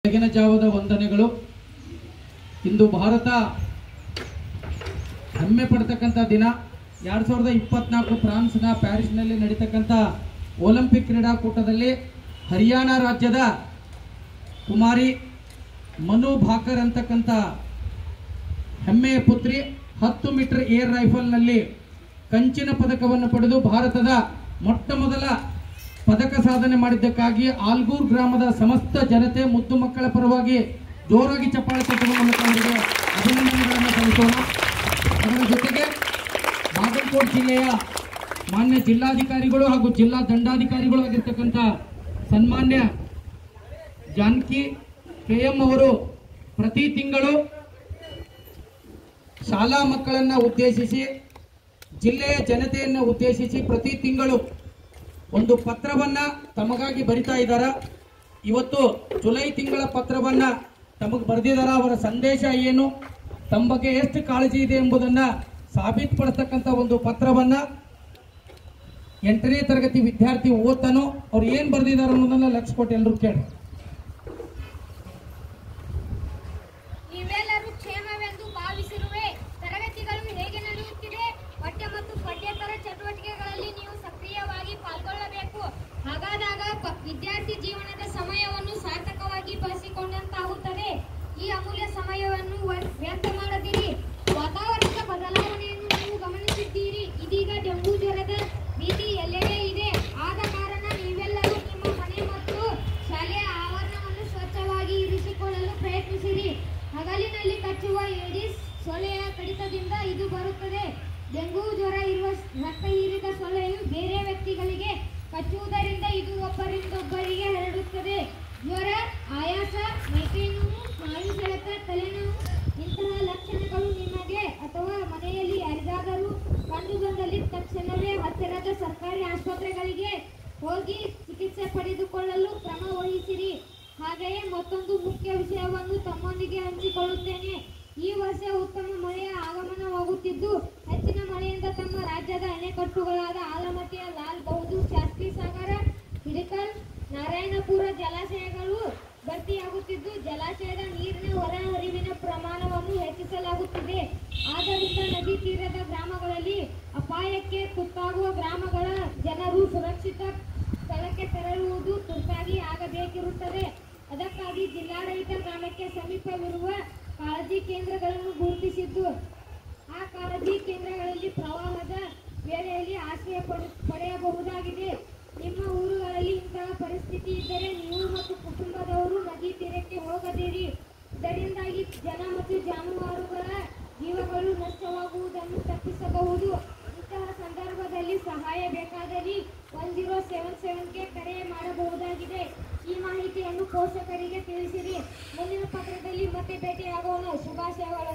ಬೆಳಗಿನ ಜಾವದ ವಂದನೆಗಳು. ಇಂದು ಭಾರತ ಹೆಮ್ಮೆ ಪಡ್ತಕ್ಕಂಥ ದಿನ. 2024 ಫ್ರಾನ್ಸ್ನ ಪ್ಯಾರಿಸ್ನಲ್ಲಿ ನಡೀತಕ್ಕಂಥ ಒಲಿಂಪಿಕ್ ಕ್ರೀಡಾಕೂಟದಲ್ಲಿ ಹರಿಯಾಣ ರಾಜ್ಯದ ಕುಮಾರಿ ಮನು ಭಾಕರ್ ಅಂತಕ್ಕಂಥ ಹೆಮ್ಮೆಯ ಪುತ್ರಿ 10 ಮೀಟರ್ ಏರ್ ರೈಫಲ್ನಲ್ಲಿ ಕಂಚಿನ ಪದಕವನ್ನು ಪಡೆದು ಭಾರತದ ಮೊಟ್ಟ ಮೊದಲ ಪದಕ ಸಾಧನೆ ಮಾಡಿದ್ದಕ್ಕಾಗಿ ಆಲ್ಗೂರ್ ಗ್ರಾಮದ ಸಮಸ್ತ ಜನತೆ ಮುದ್ದು ಮಕ್ಕಳ ಪರವಾಗಿ ಜೋರಾಗಿ ಚಪ್ಪಾಳೆ ತಟ್ಟುವ ಮೂಲಕ ಅವರಿಗೆ ಅಭಿನಂದನೆಗಳನ್ನು ಸಲ್ಲಿಸೋಣ. ಅದರ ಜೊತೆಗೆ ಬಾಗಲಕೋಟೆ ಜಿಲ್ಲೆಯ ಮಾನ್ಯ ಜಿಲ್ಲಾಧಿಕಾರಿಗಳು ಹಾಗೂ ಜಿಲ್ಲಾ ದಂಡಾಧಿಕಾರಿಗಳು ಆಗಿರ್ತಕ್ಕಂಥ ಸನ್ಮಾನ್ಯ ಜಾನಕಿ KM ಅವರು ಪ್ರತಿ ತಿಂಗಳು ಶಾಲಾ ಮಕ್ಕಳನ್ನು ಉದ್ದೇಶಿಸಿ, ಜಿಲ್ಲೆಯ ಜನತೆಯನ್ನು ಉದ್ದೇಶಿಸಿ ಪ್ರತಿ ತಿಂಗಳು ಒಂದು ಪತ್ರವನ್ನ ತಮಗಾಗಿ ಬರಿತಾ ಇದ್ದಾರೆ. ಇವತ್ತು ಜುಲೈ ತಿಂಗಳ ಪತ್ರವನ್ನ ತಮಗೆ ಬರೆದಿದ್ದಾರೆ. ಅವರ ಸಂದೇಶ ಏನು, ತಮ್ಮ ಬಗ್ಗೆ ಎಷ್ಟು ಕಾಳಜಿ ಇದೆ ಎಂಬುದನ್ನ ಸಾಬೀತುಪಡಿಸ್ತಕ್ಕಂಥ ಒಂದು ಪತ್ರವನ್ನ 8ನೇ ತರಗತಿ ವಿದ್ಯಾರ್ಥಿ ಓದ್ತಾನೋ ಅವ್ರು ಏನ್ ಬರೆದಿದ್ದಾರೆ ಅನ್ನೋದನ್ನ ಲಕ್ಷ ಕೊಟ್ಟು ಎಲ್ಲರೂ ಕೇಳಿ. ನೀವೆಲ್ಲರೂ ಕ್ಷೇಮವೆಂದು ಭಾವಿಸಿರುವೆ. ತರಗತಿಗಳು ಹೇಗೆ ನಡೆಯುತ್ತಿದೆ? ಪಠ್ಯ ಮತ್ತು ಪಠ್ಯೇತರ ಚಟುವಟಿಕೆಗಳಲ್ಲಿ ನೀವು ಸಕ್ರಿಯವಾಗಿ ಪಾಲ್ಗೊಳ್ಳಬೇಕು. ಹಾಗಾದಾಗ ವಿದ್ಯಾರ್ಥಿ ಜೀವನದ ಸಮಯವನ್ನು ಸಾರ್ಥಕವಾಗಿ ಬಳಸಿಕೊಂಡಂತಾಗುತ್ತದೆ. ಈ ಅಮೂಲ್ಯ ಸಮಯವನ್ನು ವ್ಯರ್ಥ ಮಾಡದಿರಿ. ವಾತಾವರಣದ ಬದಲಾವಣೆಯನ್ನು ನೀವು ಗಮನಿಸಿದ್ದೀರಿ. ಇದೀಗ ಡೆಂಗು ಜ್ವರದ ಭೀತಿ ಎಲ್ಲೆಡೆ ಇದೆ. ಆದ ಕಾರಣ ನೀವೆಲ್ಲರೂ ನಿಮ್ಮ ಮನೆ ಮತ್ತು ಶಾಲೆಯ ಆವರಣವನ್ನು ಸ್ವಚ್ಛವಾಗಿ ಇರಿಸಿಕೊಳ್ಳಲು ಪ್ರಯತ್ನಿಸಿರಿ. ಹಗಲಿನಲ್ಲಿ ಕಚ್ಚುವ ಏಡಿಸ್ ಸೊಳ್ಳೆಯ ಕಡಿತದಿಂದ ಇದು ಬರುತ್ತದೆ. ಡೆಂಗು ಜ್ವರ ಇರುವ ರಕ್ತ ಹೀರಿದ ಸೊಳ್ಳೆಯು ಬೇರೆ ವ್ಯಕ್ತಿಗಳಿಗೆ ಕಚ್ಚುವುದರಿಂದ ಇದು ಒಬ್ಬರಿಂದೊಬ್ಬರಿಗೆ ಹರಡುತ್ತದೆ. ಜ್ವರ, ಆಯಾಸ, ಮೈಕೈ ನೋವು, ಸ್ನಾಯು ಸೆಳೆತ, ತಲೆನೋವು ಇಂತಹ ಲಕ್ಷಣಗಳು ನಿಮಗೆ ಅಥವಾ ಮನೆಯಲ್ಲಿ ಯಾರಿಗಾದರೂ ಕಂಡು ಬಂದಲ್ಲಿ ತಕ್ಷಣವೇ ಹತ್ತಿರದ ಸರ್ಕಾರಿ ಆಸ್ಪತ್ರೆಗಳಿಗೆ ಹೋಗಿ ಚಿಕಿತ್ಸೆ ಪಡೆದುಕೊಳ್ಳಲು ಕ್ರಮ ವಹಿಸಿರಿ. ಹಾಗೆಯೇ ಮತ್ತೊಂದು ಮುಖ್ಯ ವಿಷಯವನ್ನು ತಮ್ಮೊಂದಿಗೆ ಹಂಚಿಕೊಳ್ಳುತ್ತೇನೆ. ಈ ವರ್ಷ ಉತ್ತಮ ಮಳೆಯ ಆಗಮನವಾಗುತ್ತಿದ್ದು, ಹೆಚ್ಚಿನ ಮಳೆಯಿಂದ ತಮ್ಮ ರಾಜ್ಯದ ಅಣೆಕಟ್ಟುಗಳಾದ ಆಲಮಟ್ಟಿಯ ಲಾಲ್ ಬಹದ್ದೂರ್ ಶಾಸ್ತ್ರಿ ಸಾಗರ, ಹಿಡಕಲ್, ನಾರಾಯಣಪುರ ಜಲಾಶಯಗಳು ಭರ್ತಿಯಾಗುತ್ತಿದ್ದು, ಜಲಾಶಯದ ನೀರಿನ ಹೊರಹರಿವಿನ ಪ್ರಮಾಣವನ್ನು ಹೆಚ್ಚಿಸಲಾಗುತ್ತಿದೆ. ಆದ್ದರಿಂದ ನದಿ ತೀರದ ಗ್ರಾಮಗಳಲ್ಲಿ ಅಪಾಯಕ್ಕೆ ತುತ್ತಾಗುವ ಗ್ರಾಮಗಳ ಜನರು ಸುರಕ್ಷಿತ ಸ್ಥಳಕ್ಕೆ ತೆರಳುವುದು ತುರ್ತಾಗಿ ಆಗಬೇಕಿರುತ್ತದೆ. ಅದಕ್ಕಾಗಿ ಜಿಲ್ಲಾಡಳಿತ ಗ್ರಾಮಕ್ಕೆ ಸಮೀಪವಿರುವ ಕಾಳಜಿ ಕೇಂದ್ರಗಳನ್ನು ಗುರುತಿಸಿದ್ದು, ಆ ಕಾಳಜಿ ಕೇಂದ್ರಗಳಲ್ಲಿ ಪ್ರವಾಹದ ವೇಳೆಯಲ್ಲಿ ಆಶ್ರಯ ಪಡೆಯಬಹುದಾಗಿದೆ. ನಿಮ್ಮ ಊರುಗಳಲ್ಲಿ ಇಂತಹ ಪರಿಸ್ಥಿತಿ ಇದ್ದರೆ ನೀವು ಮತ್ತು ಕುಟುಂಬದವರು ನದಿ ತೀರಕ್ಕೆ ಹೋಗದಿರಿ. ಇದರಿಂದಾಗಿ ಜನ ಮತ್ತು ಜಾನುವಾರುಗಳ ಜೀವಗಳು ನಷ್ಟವಾಗುವುದನ್ನು ತಪ್ಪಿಸಬಹುದು. ಇಂತಹ ಸಂದರ್ಭದಲ್ಲಿ ಸಹಾಯ ಬೇಕಾದಲ್ಲಿ 1077ಗೆ ಕರೆ ಮಾಡಬಹುದಾಗಿದೆ. ಈ ಮಾಹಿತಿಯನ್ನು ಪೋಷಕರಿಗೆ ತಿಳಿಸಿರಿ. ಮುಂದಿನ ಪತ್ರದಲ್ಲಿ ಮತ್ತೆ ಭೇಟಿಯಾಗೋಣ. ಶುಭಾಶಯಗಳು.